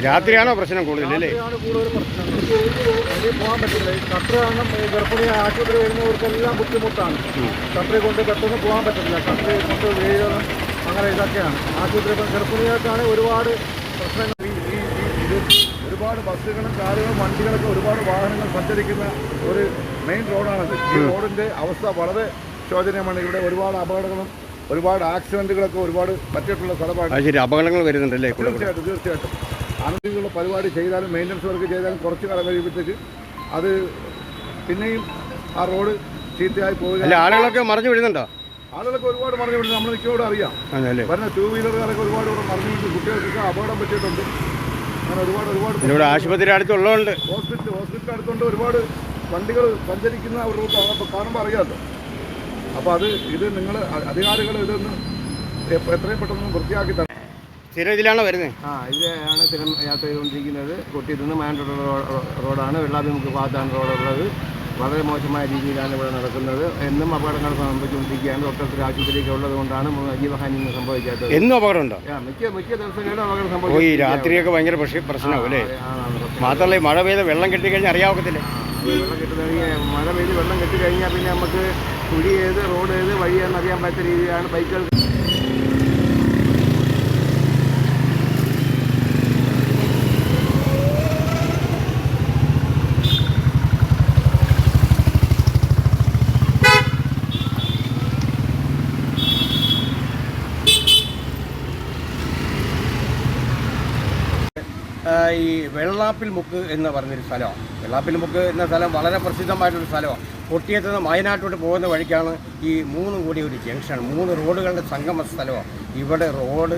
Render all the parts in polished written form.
രാത്രിയാണോ പ്രശ്നം കൂടുതൽ അല്ലേ? രാത്രിയാണ് കൂടുതൽ പ്രശ്നം. വണ്ടി പോകാൻ പറ്റില്ല. ഈ ഷട്ടർ കാരണം ഗർഭിണി ആശുപത്രി വരുന്നവർക്കെല്ലാം ബുദ്ധിമുട്ടാണ്. ഷട്ടറിൽ കൊണ്ട് പെട്ടെന്ന് പോകാൻ പറ്റില്ല. ഷട്ടറിൽ കൊണ്ട് വീഴണം, അങ്ങനെ ഇതൊക്കെയാണ്. ആശുപത്രി ഗർഭിണികൾക്കാണ് ഒരുപാട് പ്രശ്നങ്ങൾ. ഒരുപാട് ബസ്സുകളും കാറുകളും വണ്ടികളൊക്കെ ഒരുപാട് വാഹനങ്ങൾ സഞ്ചരിക്കുന്ന ഒരു മെയിൻ റോഡാണത്. ഈ റോഡിൻ്റെ അവസ്ഥ വളരെ ശോചനീയമാണ്. ഇവിടെ ഒരുപാട് അപകടങ്ങളും ഒരുപാട് ആക്സിഡന്റുകളൊക്കെ ഒരുപാട് പറ്റിയിട്ടുള്ള സ്ഥലമാണ്. ശരി, അപകടങ്ങൾ വരുന്നുണ്ടല്ലേ? തീർച്ചയായിട്ടും ആനുകൂല്യമുള്ള പരിപാടി ചെയ്താലും മെയിൻ്റനൻസ് വർക്ക് ചെയ്താലും കുറച്ച് കാലം കഴിയുമ്പോഴത്തേക്ക് അത് പിന്നെയും ആ റോഡ് ചീത്തയായി പോവുക. ആളുകളൊക്കെ മറിഞ്ഞു വീഴുന്നുണ്ടോ? ആളുകളൊക്കെ ഒരുപാട് മറിഞ്ഞു വീഴുന്നു. നമ്മൾ എനിക്കോട് അറിയാം. വരുന്ന 2 വീലറുകാരൊക്കെ ഒരുപാട് മറിഞ്ഞു വീഴുന്നു. കുട്ടികൾക്കൊക്കെ അപകടം പറ്റിയിട്ടുണ്ട്. അങ്ങനെ ഒരുപാട് ആശുപത്രി അടുത്തുള്ളതുകൊണ്ട് ഹോസ്പിറ്റൽ അടുത്തുകൊണ്ട് ഒരുപാട് വണ്ടികൾ സഞ്ചരിക്കുന്ന ഒരു റൂട്ട് കാണുമ്പോൾ അറിയാമല്ലോ. അപ്പോൾ ഇത് നിങ്ങൾ അധികാരികൾ ഇതൊന്ന് എത്രയും പെട്ടെന്ന് വൃത്തിയാക്കി തരണം. സ്ഥിരം ഇതിലാണോ വരുന്നത്? ഇതിലാണ് സ്ഥിരം യാത്ര ചെയ്തുകൊണ്ടിരിക്കുന്നത്. കൊട്ടിയിൽ നിന്ന് മാനന്തവാടി റോഡാണ്. വെള്ളാഭിമുഖ ഭാഗത്താണ് റോഡുള്ളത്. വളരെ മോശമായ രീതിയിലാണ് ഇവിടെ നടക്കുന്നത്. എന്നും അപകടങ്ങൾ സംഭവിച്ചുകൊണ്ടിരിക്കുകയാണ്. തൊട്ടടുത്ത് ആശുപത്രിയൊക്കെ ഉള്ളത് കൊണ്ടാണ് ജീവഹാനി സംഭവിക്കാത്തത്. എന്നും അപകടമുണ്ടോ? മിക്ക ദിവസങ്ങളിലും അപകടം സംഭവിക്കും. ഈ രാത്രിയൊക്കെ ഭയങ്കര പ്രശ്നമാവും അല്ലേ? മാത്രമല്ല മഴ പെയ്ത് വെള്ളം കെട്ടിക്കഴിഞ്ഞാൽ അറിയാവത്തില്ലേ? വെള്ളം കെട്ടുകഴിഞ്ഞാൽ മഴ പെയ്ത് വെള്ളം കെട്ടിക്കഴിഞ്ഞാൽ പിന്നെ നമുക്ക് കുഴി ഏത് റോഡ് ഏത് വഴിയാണെന്ന് അറിയാൻ പറ്റാത്ത രീതിയിലാണ് ബൈക്കുകൾ. ഈ വെള്ളാപ്പിൽ മുക്ക് എന്ന് പറഞ്ഞൊരു സ്ഥലമാണ്. വെള്ളാപ്പിൽ മുക്ക് എന്ന സ്ഥലം വളരെ പ്രസിദ്ധമായിട്ടൊരു സ്ഥലമാണ്. കൊട്ടിയത്ത് നിന്ന് വയനാട്ടിലോട്ട് പോകുന്ന വഴിക്കാണ് ഈ 3 കൂടി ഒരു ജംഗ്ഷൻ, 3 റോഡുകളുടെ സംഗമ സ്ഥലമാണ്. ഇവിടെ റോഡ്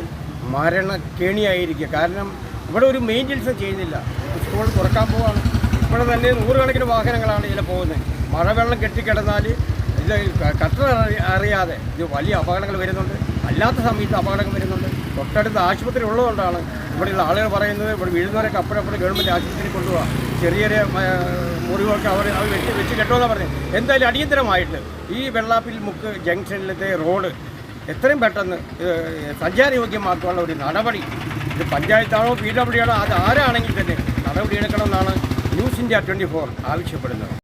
മരണക്കേണിയായിരിക്കുക. കാരണം ഇവിടെ ഒരു മെയിൻ്റനൻസ് ചെയ്യുന്നില്ല. സ്കൂൾ തുറക്കാൻ പോവാണ്. ഇവിടെ തന്നെ 100 കണക്കിന് വാഹനങ്ങളാണ് ഇതിൽ പോകുന്നത്. മഴവെള്ളം കെട്ടിക്കിടന്നാൽ ഇത് കട്ടർ അറിയാതെ ഇത് വലിയ അപകടങ്ങൾ വരുന്നുണ്ട്. അല്ലാത്ത സമയത്ത് അപകടങ്ങൾ വരുന്നുണ്ട്. തൊട്ടടുത്ത് ആശുപത്രി ഉള്ളതുകൊണ്ടാണ് ഇവിടെയുള്ള ആളുകൾ പറയുന്നത് ഇവിടെ വീഴുന്നവരൊക്കെ അപ്പോഴപ്പോഴും ഗവൺമെൻറ് ആശുപത്രിയിൽ കൊണ്ടുപോകുക. ചെറിയ ചെറിയ മുറിവൊക്കെ അവർ വെച്ച് കെട്ടുമെന്നാണ് പറഞ്ഞത്. എന്തായാലും അടിയന്തരമായിട്ട് ഈ വെള്ളാപ്പിൽ മുക്ക് ജംഗ്ഷനിലത്തെ റോഡ് എത്രയും പെട്ടെന്ന് സഞ്ചാരയോഗ്യമാക്കാനുള്ള ഒരു നടപടി, ഇത് പഞ്ചായത്താണോ PWD ആണോ അത് ആരാണെങ്കിൽ തന്നെ നടപടിയെടുക്കണമെന്നാണ് ന്യൂസ് ഇന്ത്യ 24 ആവശ്യപ്പെടുന്നത്.